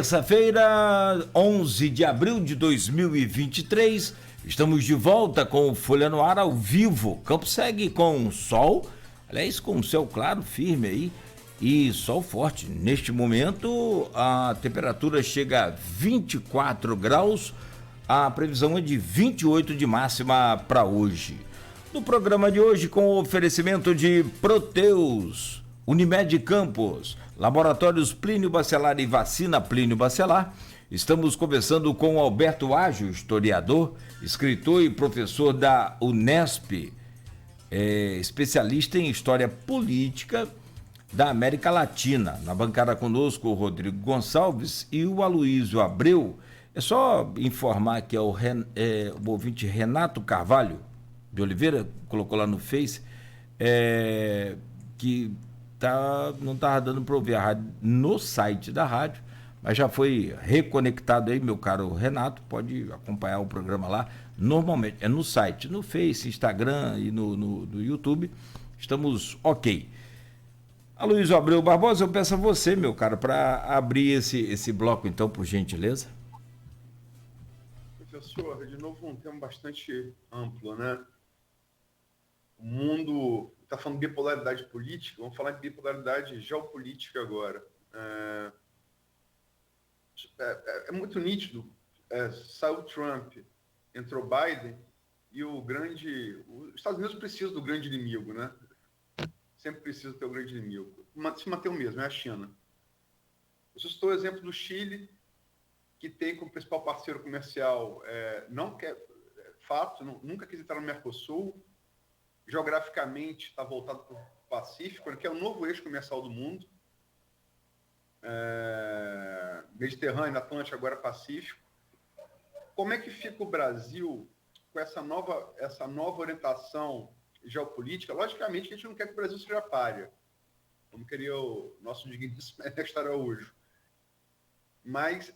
Terça-feira, 11 de abril de 2023, estamos de volta com o Folha no Ar ao vivo. O campo segue com sol, aliás, com céu claro, firme aí, e sol forte. Neste momento, a temperatura chega a 24 graus, a previsão é de 28 de máxima para hoje. No programa de hoje, com o oferecimento de Proteus, Unimed Campos, Laboratórios Plínio Bacelar e Vacina Plínio Bacelar, estamos conversando com Alberto Ágio, historiador, escritor e professor da Unesp, especialista em História Política da América Latina. Na bancada conosco o Rodrigo Gonçalves e o Aloysio Abreu. É só informar que o ouvinte Renato Carvalho de Oliveira, colocou lá no Face, que não estava dando para ouvir a rádio no site da rádio, mas já foi reconectado aí, meu caro Renato, pode acompanhar o programa lá, normalmente, é no site, no Face, Instagram e no YouTube, estamos ok. Aloysio Abreu Barbosa, eu peço a você, meu caro, para abrir esse bloco então, por gentileza. Professor, de novo um tema bastante amplo, né? O mundo está falando de bipolaridade política, vamos falar de bipolaridade geopolítica agora. É muito nítido. Saiu Trump, entrou Biden, e os Estados Unidos precisam do grande inimigo, né? Sempre precisa ter o grande inimigo. Se mantém o mesmo, é a China. Eu citou o exemplo do Chile, que tem como principal parceiro comercial, não quer, fato, nunca quis entrar no Mercosul, geograficamente está voltado para o Pacífico, que é o novo eixo comercial do mundo. Mediterrâneo, Atlântico, agora Pacífico. Como é que fica o Brasil com essa nova orientação geopolítica? Logicamente que a gente não quer que o Brasil seja pária, como queria o nosso digníssimo Ernesto Araújo. Mas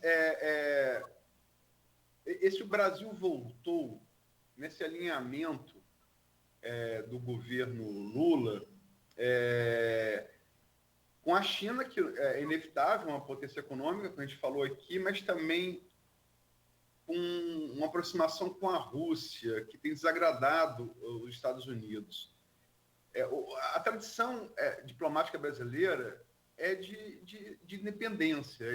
esse Brasil voltou nesse alinhamento do governo Lula com a China, que é inevitável, uma potência econômica, como a gente falou aqui, mas também com uma aproximação com a Rússia, que tem desagradado os Estados Unidos. A tradição diplomática brasileira é de independência,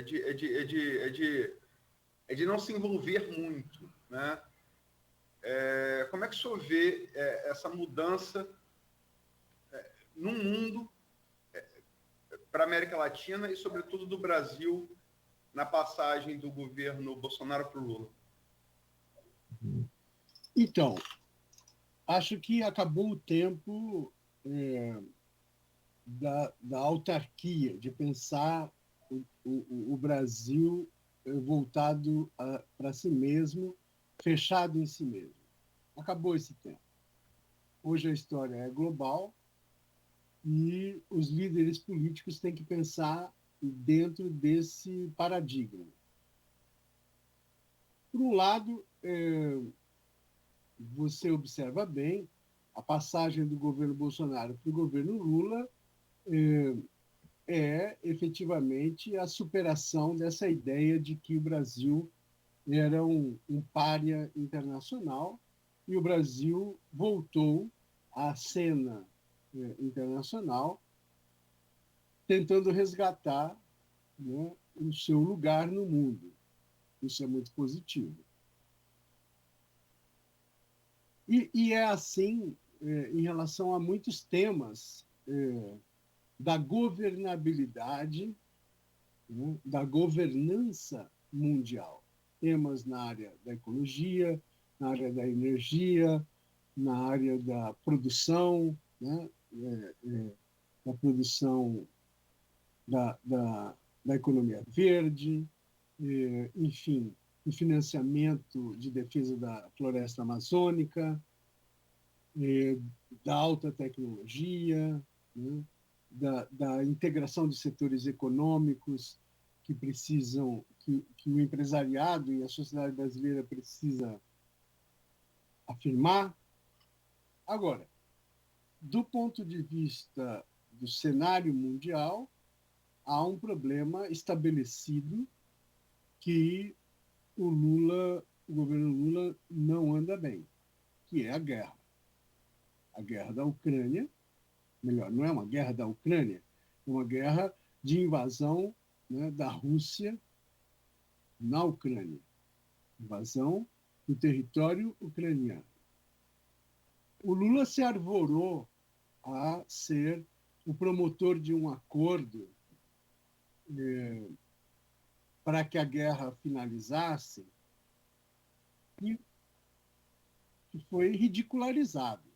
é de não se envolver muito, né? Como é que o senhor vê essa mudança no mundo para a América Latina e, sobretudo, do Brasil na passagem do governo Bolsonaro para o Lula? Então, acho que acabou o tempo da autarquia, de pensar o Brasil voltado para si mesmo, fechado em si mesmo. Acabou esse tempo. Hoje a história é global e os líderes políticos têm que pensar dentro desse paradigma. Por um lado, você observa bem a passagem do governo Bolsonaro para o governo Lula efetivamente a superação dessa ideia de que o Brasil era um pária internacional e o Brasil voltou à cena internacional tentando resgatar, né, o seu lugar no mundo. Isso é muito positivo. E é assim em relação a muitos temas da governabilidade, né, da governança mundial. Temas na área da ecologia, na área da energia, na área da produção, né, da produção da economia verde, enfim, o financiamento de defesa da floresta amazônica, da alta tecnologia, né, da integração de setores econômicos que precisam, que o empresariado e a sociedade brasileira precisa afirmar. Agora, do ponto de vista do cenário mundial, há um problema estabelecido que o governo Lula não anda bem, que é a guerra. A guerra da Ucrânia, melhor, não é uma guerra da Ucrânia, é uma guerra de invasão, né, da Rússia na Ucrânia. Invasão do território ucraniano. O Lula se arvorou a ser o promotor de um acordo para que a guerra finalizasse, e que foi ridicularizado,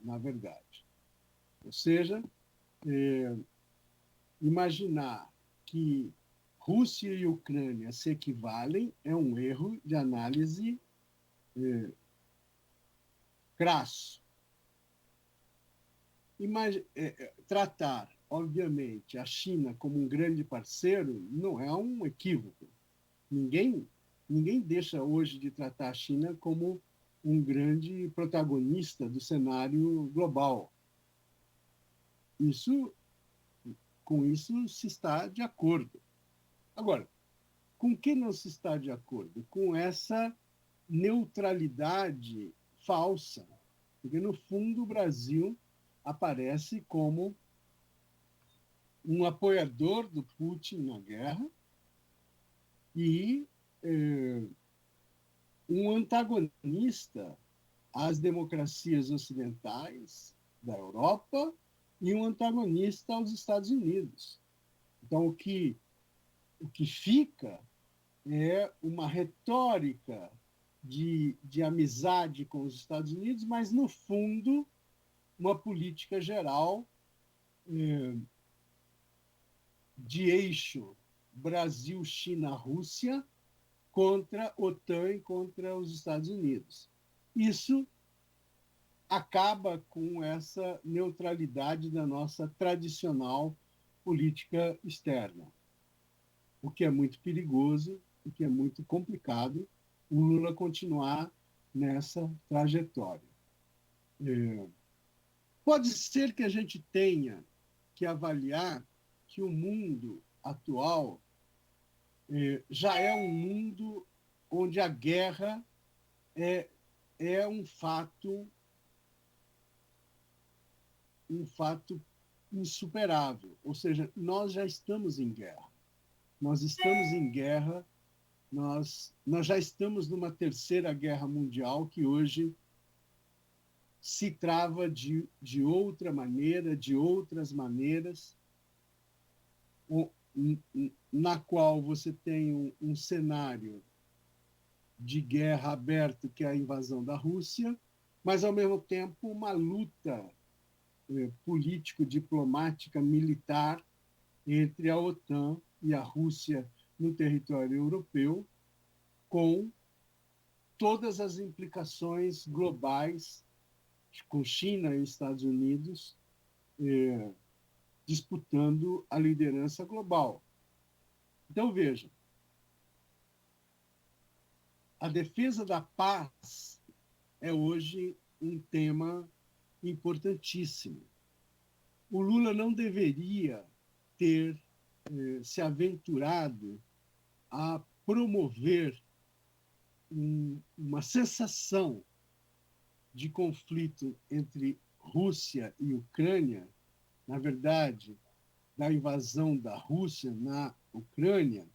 na verdade. Ou seja, imaginar que Rússia e Ucrânia se equivalem é um erro de análise crasso. Tratar, obviamente, a China como um grande parceiro não é um equívoco. Ninguém deixa hoje de tratar a China como um grande protagonista do cenário global. Com isso se está de acordo. Agora, com que não se está de acordo? Com essa neutralidade falsa, porque, no fundo, o Brasil aparece como um apoiador do Putin na guerra e um antagonista às democracias ocidentais da Europa e um antagonista aos Estados Unidos. Então, o que fica é uma retórica de amizade com os Estados Unidos, mas, no fundo, uma política geral de eixo Brasil, China, Rússia contra a OTAN e contra os Estados Unidos. Isso acaba com essa neutralidade da nossa tradicional política externa, o que é muito perigoso, o que é muito complicado o Lula continuar nessa trajetória. Pode ser que a gente tenha que avaliar que o mundo atual já é um mundo onde a guerra é um fato insuperável. Ou seja, nós já estamos em guerra. Nós estamos em guerra, nós já estamos numa terceira guerra mundial que hoje se trava de outra maneira, de outras maneiras, na qual você tem um cenário de guerra aberto, que é a invasão da Rússia, mas, ao mesmo tempo, uma luta político-diplomática militar entre a OTAN e a Rússia no território europeu, com todas as implicações globais, com China e Estados Unidos disputando a liderança global. Então, veja, a defesa da paz é hoje um tema importantíssimo. O Lula não deveria ter se aventurado a promover uma sensação de conflito entre Rússia e Ucrânia, na verdade, da invasão da Rússia na Ucrânia,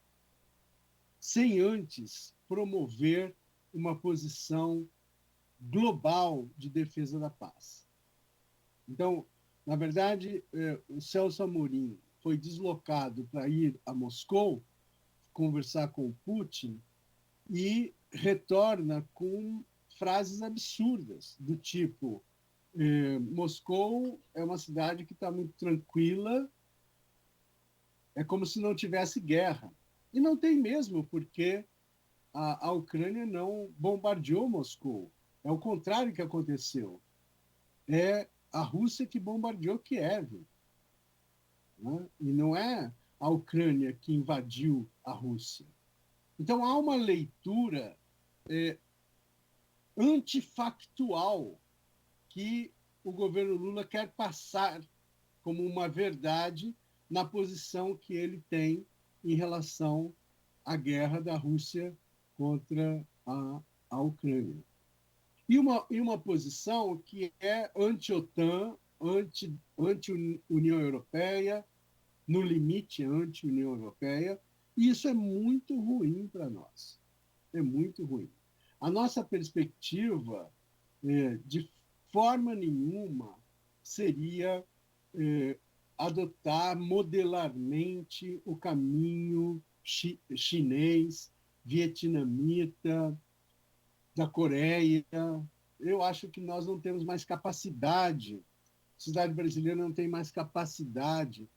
sem antes promover uma posição global de defesa da paz. Então, na verdade, o Celso Amorim foi deslocado para ir a Moscou conversar com o Putin e retorna com frases absurdas, do tipo: Moscou é uma cidade que está muito tranquila, é como se não tivesse guerra. E não tem mesmo, porque a Ucrânia não bombardeou Moscou. É o contrário que aconteceu. É a Rússia que bombardeou Kiev. Né? E não é a Ucrânia que invadiu a Rússia. Então, há uma leitura antifactual que o governo Lula quer passar como uma verdade na posição que ele tem em relação a guerra da Rússia contra a Ucrânia. E uma posição que é anti-OTAN, anti-União Europeia, no limite anti-União Europeia, e isso é muito ruim para nós. É muito ruim. A nossa perspectiva, de forma nenhuma, seria adotar modelarmente o caminho chinês, vietnamita, da Coreia. Eu acho que nós não temos mais capacidade, a sociedade brasileira não tem mais capacidade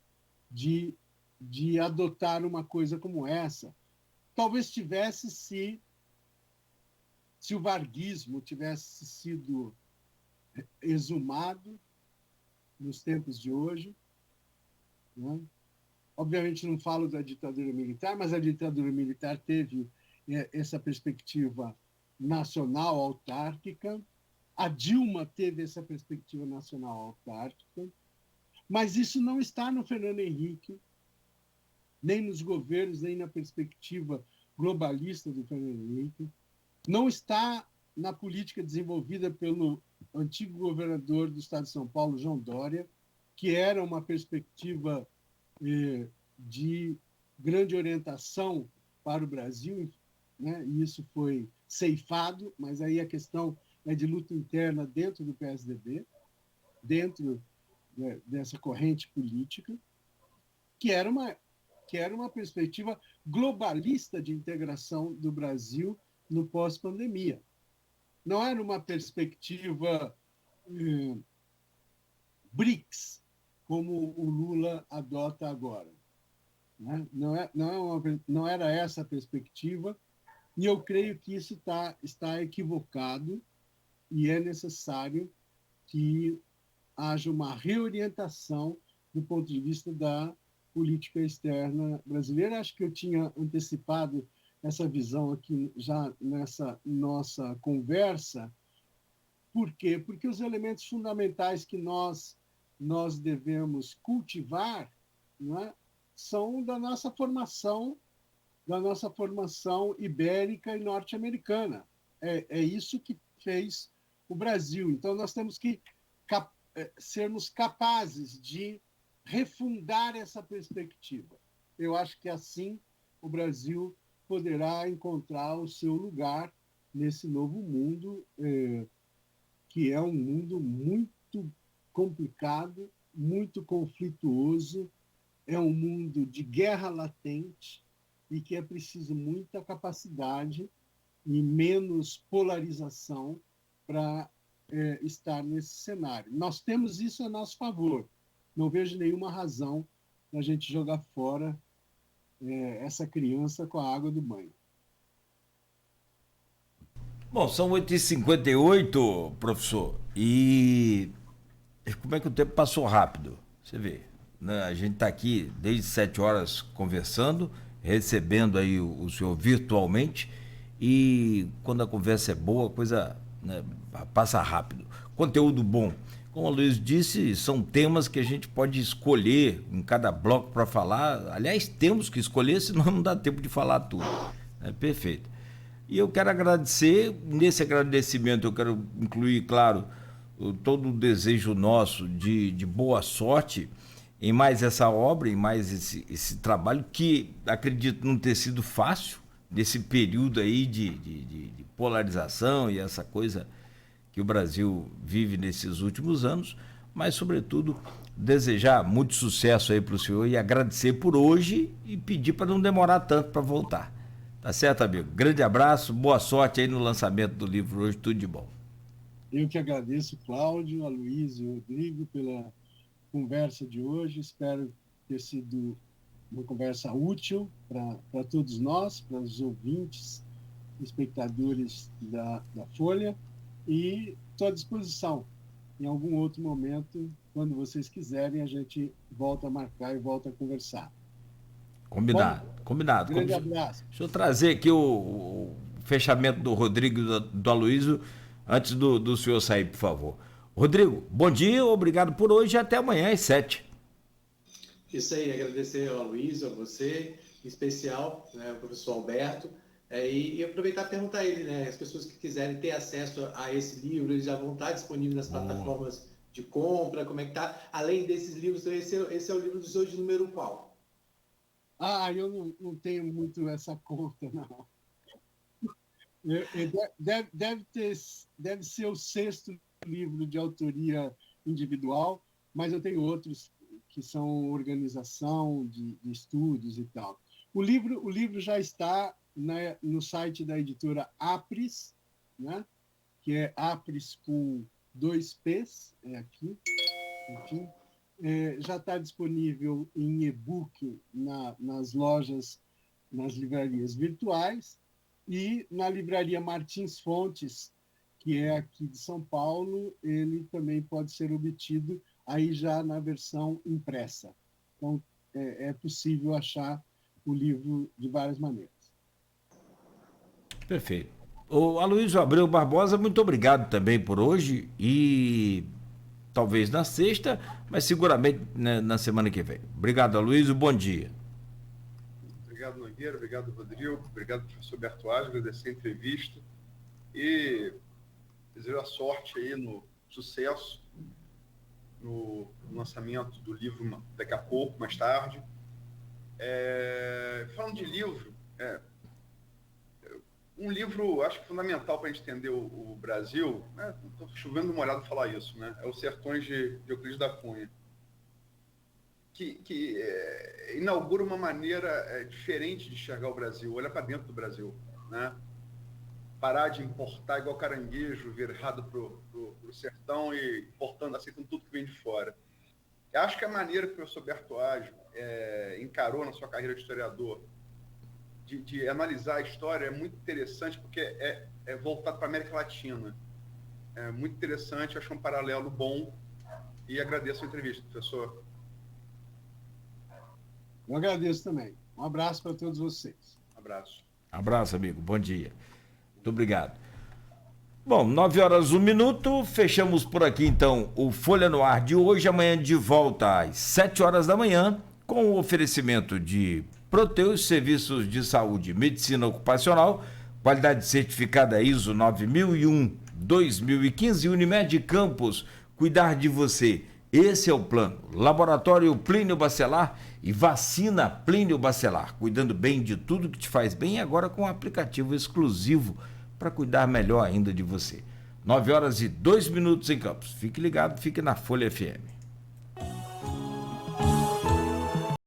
de adotar uma coisa como essa. Talvez tivesse se o varguismo tivesse sido exumado nos tempos de hoje, né? Obviamente não falo da ditadura militar, mas a ditadura militar teve essa perspectiva nacional autárquica, a Dilma teve essa perspectiva nacional autárquica, mas isso não está no Fernando Henrique, nem nos governos, nem na perspectiva globalista do Fernando Henrique, não está na política desenvolvida pelo antigo governador do estado de São Paulo, João Dória, que era uma perspectiva de grande orientação para o Brasil, né? E isso foi ceifado, mas aí a questão é de luta interna dentro do PSDB, dentro dessa corrente política, que era uma perspectiva globalista de integração do Brasil no pós-pandemia. Não era uma perspectiva BRICS, como o Lula adota agora, né? Não era essa a perspectiva, e eu creio que isso está equivocado e é necessário que haja uma reorientação do ponto de vista da política externa brasileira. Acho que eu tinha antecipado essa visão aqui já nessa nossa conversa. Por quê? Porque os elementos fundamentais que nós devemos cultivar, né, são da nossa formação ibérica e norte-americana. É isso que fez o Brasil. Então, nós temos que sermos capazes de refundar essa perspectiva. Eu acho que assim o Brasil poderá encontrar o seu lugar nesse novo mundo, que é um mundo muito complicado, muito conflituoso, é um mundo de guerra latente e que é preciso muita capacidade e menos polarização para estar nesse cenário. Nós temos isso a nosso favor. Não vejo nenhuma razão para a gente jogar fora essa criança com a água do banho. Bom, são 8h58, professor, e como é que o tempo passou rápido? Você vê, né? A gente está aqui desde 7 horas conversando, recebendo aí o senhor virtualmente, e quando a conversa é boa, a coisa, né, passa rápido. Conteúdo bom. Como a Luiz disse, são temas que a gente pode escolher em cada bloco para falar. Aliás, temos que escolher, senão não dá tempo de falar tudo. É perfeito. E eu quero agradecer, nesse agradecimento eu quero incluir, claro, todo o desejo nosso de boa sorte em mais essa obra, em mais esse trabalho, que acredito não ter sido fácil, nesse período aí de polarização e essa coisa que o Brasil vive nesses últimos anos, mas, sobretudo, desejar muito sucesso aí para o senhor e agradecer por hoje e pedir para não demorar tanto para voltar. Tá certo, amigo? Grande abraço, boa sorte aí no lançamento do livro hoje, tudo de bom. Eu que agradeço, Cláudio, a Luiz e o Rodrigo pela conversa de hoje. Espero ter sido uma conversa útil para todos nós, para os ouvintes, espectadores da Folha. E estou à disposição. Em algum outro momento, quando vocês quiserem, a gente volta a marcar e volta a conversar. Combinado, Bom, combinado. Grande abraço. Deixa eu trazer aqui o fechamento do Rodrigo e do Aloysio, antes do senhor sair, por favor. Rodrigo, bom dia, obrigado por hoje e até amanhã às 7. Isso aí, agradecer ao Aloysio, a você, especial, né, o professor Alberto, e aproveitar e perguntar a ele, né, as pessoas que quiserem ter acesso a esse livro, eles já vão estar disponíveis nas plataformas de compra, como é que tá? Além desses livros, esse é o livro dos hoje de número qual? Eu não tenho muito essa conta, não. Deve ser o 6º livro de autoria individual, mas eu tenho outros que são organização de estudos e tal. O livro já está no site da editora Apris, né? Que é Apris com 2 P's, é aqui, enfim. Já está disponível em e-book nas lojas, nas livrarias virtuais, e na livraria Martins Fontes, que é aqui de São Paulo, ele também pode ser obtido aí já na versão impressa. Então, é possível achar o livro de várias maneiras. Perfeito. O Aloysio Abreu Barbosa, muito obrigado também por hoje e talvez na sexta, mas seguramente na semana que vem. Obrigado, Aloysio, bom dia. Obrigado, Nogueira, obrigado, Rodrigo, obrigado, professor Bertuaz, agradecer a entrevista e desejo a sorte aí no sucesso, no lançamento do livro daqui a pouco, mais tarde. Falando de livro, um livro, acho que fundamental para a gente entender o Brasil, estou chovendo molhado falar isso, né? É Os Sertões de Euclides da Cunha, que inaugura uma maneira diferente de enxergar o Brasil, olhar para dentro do Brasil, né? Parar de importar igual caranguejo virado para o sertão e importando, aceitando tudo que vem de fora. Eu acho que a maneira que o professor Bertuaz encarou na sua carreira de historiador de analisar a história é muito interessante, porque é voltado para a América Latina. É muito interessante, acho um paralelo bom e agradeço a entrevista, professor. Eu agradeço também. Um abraço para todos vocês. Um abraço. Abraço, amigo. Bom dia. Muito obrigado. Bom, 9h01, fechamos por aqui então o Folha no Ar de hoje. Amanhã de volta às 7h da manhã, com o oferecimento de Proteus, serviços de saúde e medicina ocupacional, qualidade certificada ISO 9001-2015, Unimed Campos, cuidar de você. Esse é o plano. Laboratório Plínio Bacelar e vacina Plínio Bacelar, cuidando bem de tudo que te faz bem, agora com um aplicativo exclusivo para cuidar melhor ainda de você. 9h02 em Campos. Fique ligado, fique na Folha FM.